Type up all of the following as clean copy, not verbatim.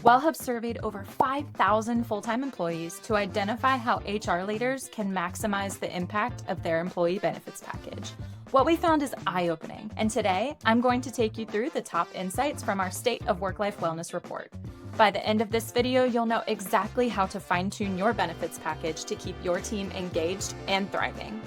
Wellhub surveyed over 5,000 full-time employees to identify how HR leaders can maximize the impact of their employee benefits package. What we found is eye-opening, and today I'm going to take you through the top insights from our State of Work-Life Wellness report. By the end of this video, you'll know exactly how to fine-tune your benefits package to keep your team engaged and thriving.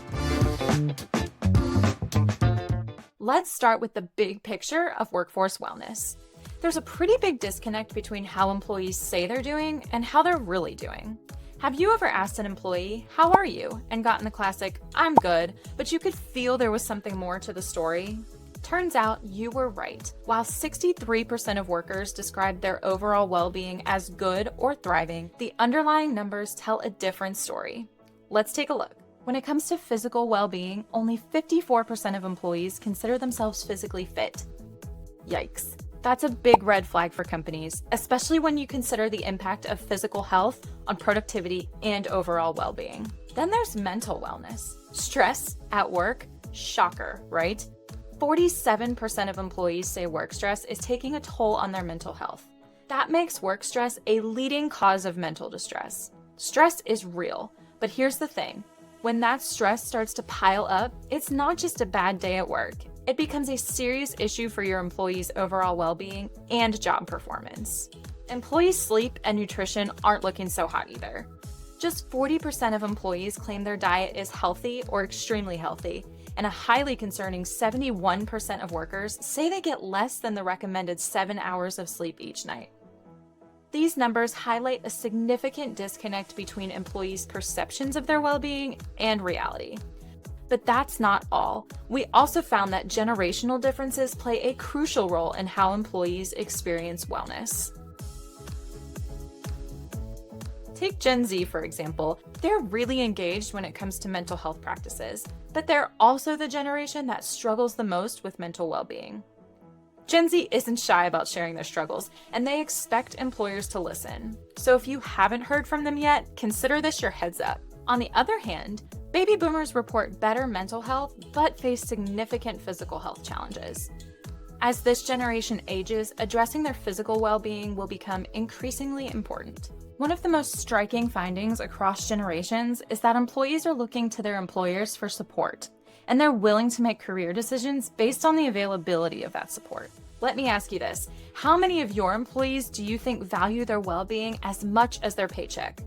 Let's start with the big picture of workforce wellness. There's a pretty big disconnect between how employees say they're doing and how they're really doing. Have you ever asked an employee, "How are you?" and gotten the classic, "I'm good," but you could feel there was something more to the story? Turns out you were right. While 63% of workers described their overall well-being as good or thriving, the underlying numbers tell a different story. Let's take a look. When it comes to physical well-being, only 54% of employees consider themselves physically fit. Yikes. That's a big red flag for companies, especially when you consider the impact of physical health on productivity and overall well-being. Then there's mental wellness. Stress at work, shocker, right? 47% of employees say work stress is taking a toll on their mental health. That makes work stress a leading cause of mental distress. Stress is real, but here's the thing. When that stress starts to pile up, it's not just a bad day at work. It becomes a serious issue for your employees' overall well-being and job performance. Employee sleep and nutrition aren't looking so hot either. Just 40% of employees claim their diet is healthy or extremely healthy, and a highly concerning 71% of workers say they get less than the recommended 7 hours of sleep each night. These numbers highlight a significant disconnect between employees' perceptions of their well-being and reality. But that's not all. We also found that generational differences play a crucial role in how employees experience wellness. Take Gen Z, for example. They're really engaged when it comes to mental health practices, but they're also the generation that struggles the most with mental well-being. Gen Z isn't shy about sharing their struggles, and they expect employers to listen. So if you haven't heard from them yet, consider this your heads up. On the other hand, baby boomers report better mental health, but face significant physical health challenges. As this generation ages, addressing their physical well-being will become increasingly important. One of the most striking findings across generations is that employees are looking to their employers for support, and they're willing to make career decisions based on the availability of that support. Let me ask you this. How many of your employees do you think value their well-being as much as their paycheck?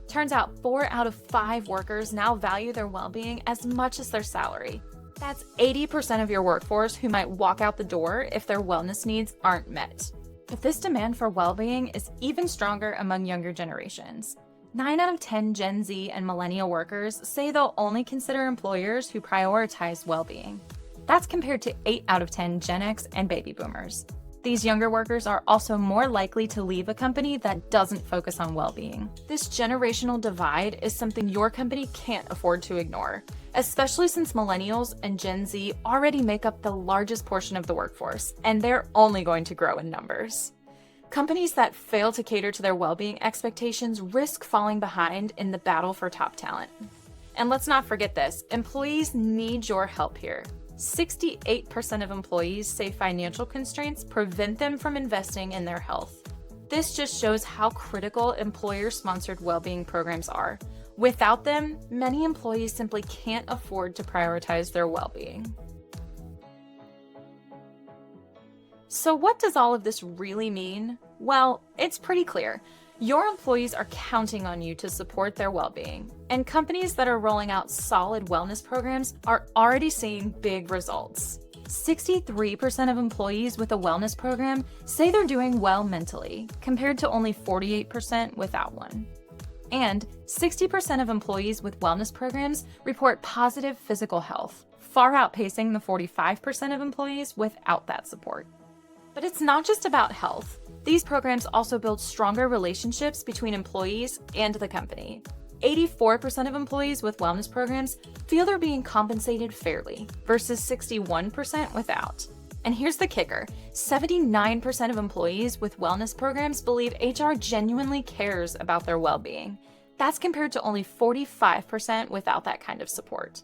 Turns out 4 out of 5 workers now value their well-being as much as their salary. That's 80% of your workforce who might walk out the door if their wellness needs aren't met. But this demand for well-being is even stronger among younger generations. 9 out of 10 Gen Z and millennial workers say they'll only consider employers who prioritize well-being. That's compared to 8 out of 10 Gen X and baby boomers. These younger workers are also more likely to leave a company that doesn't focus on well-being. This generational divide is something your company can't afford to ignore, especially since millennials and Gen Z already make up the largest portion of the workforce, and they're only going to grow in numbers. Companies that fail to cater to their well-being expectations risk falling behind in the battle for top talent. And let's not forget this, employees need your help here. 68% of employees say financial constraints prevent them from investing in their health. This just shows how critical employer-sponsored well-being programs are. Without them, many employees simply can't afford to prioritize their well-being. So what does all of this really mean? Well, it's pretty clear. Your employees are counting on you to support their well-being, and companies that are rolling out solid wellness programs are already seeing big results. 63% of employees with a wellness program say they're doing well mentally, compared to only 48% without one. And 60% of employees with wellness programs report positive physical health, far outpacing the 45% of employees without that support. But it's not just about health. These programs also build stronger relationships between employees and the company. 84% of employees with wellness programs feel they're being compensated fairly, versus 61% without. And here's the kicker, 79% of employees with wellness programs believe HR genuinely cares about their well-being. That's compared to only 45% without that kind of support.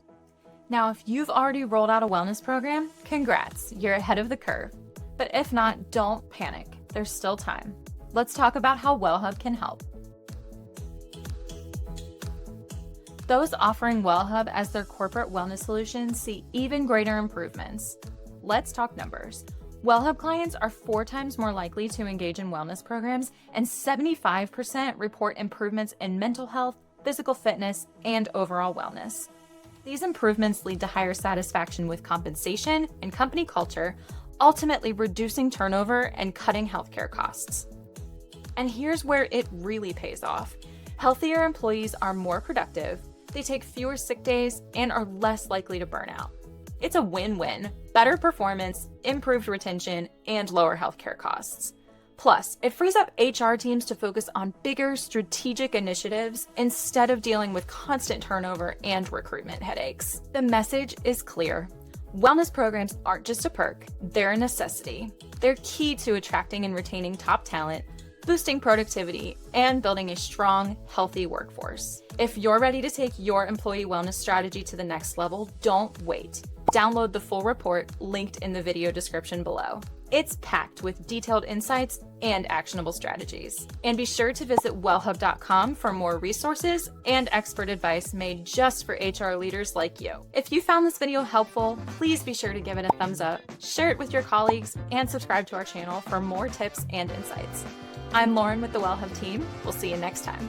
Now, if you've already rolled out a wellness program, congrats, you're ahead of the curve. But if not, don't panic. There's still time. let's talk about how Wellhub can help. Those offering Wellhub as their corporate wellness solution see even greater improvements. Let's talk numbers. Wellhub clients are 4 times more likely to engage in wellness programs, and 75% report improvements in mental health, physical fitness, and overall wellness. These improvements lead to higher satisfaction with compensation and company culture, ultimately reducing turnover and cutting healthcare costs. And here's where it really pays off. Healthier employees are more productive, they take fewer sick days, and are less likely to burn out. It's a win-win: better performance, improved retention, and lower healthcare costs. Plus, it frees up HR teams to focus on bigger strategic initiatives instead of dealing with constant turnover and recruitment headaches. The message is clear. Wellness programs aren't just a perk, they're a necessity. They're key to attracting and retaining top talent, boosting productivity, and building a strong, healthy workforce. If you're ready to take your employee wellness strategy to the next level, don't wait. Download the full report linked in the video description below. It's packed with detailed insights and actionable strategies. And be sure to visit wellhub.com for more resources and expert advice made just for HR leaders like you. If you found this video helpful, please be sure to give it a thumbs up, share it with your colleagues, and subscribe to our channel for more tips and insights. I'm Lauren with the Wellhub team. We'll see you next time.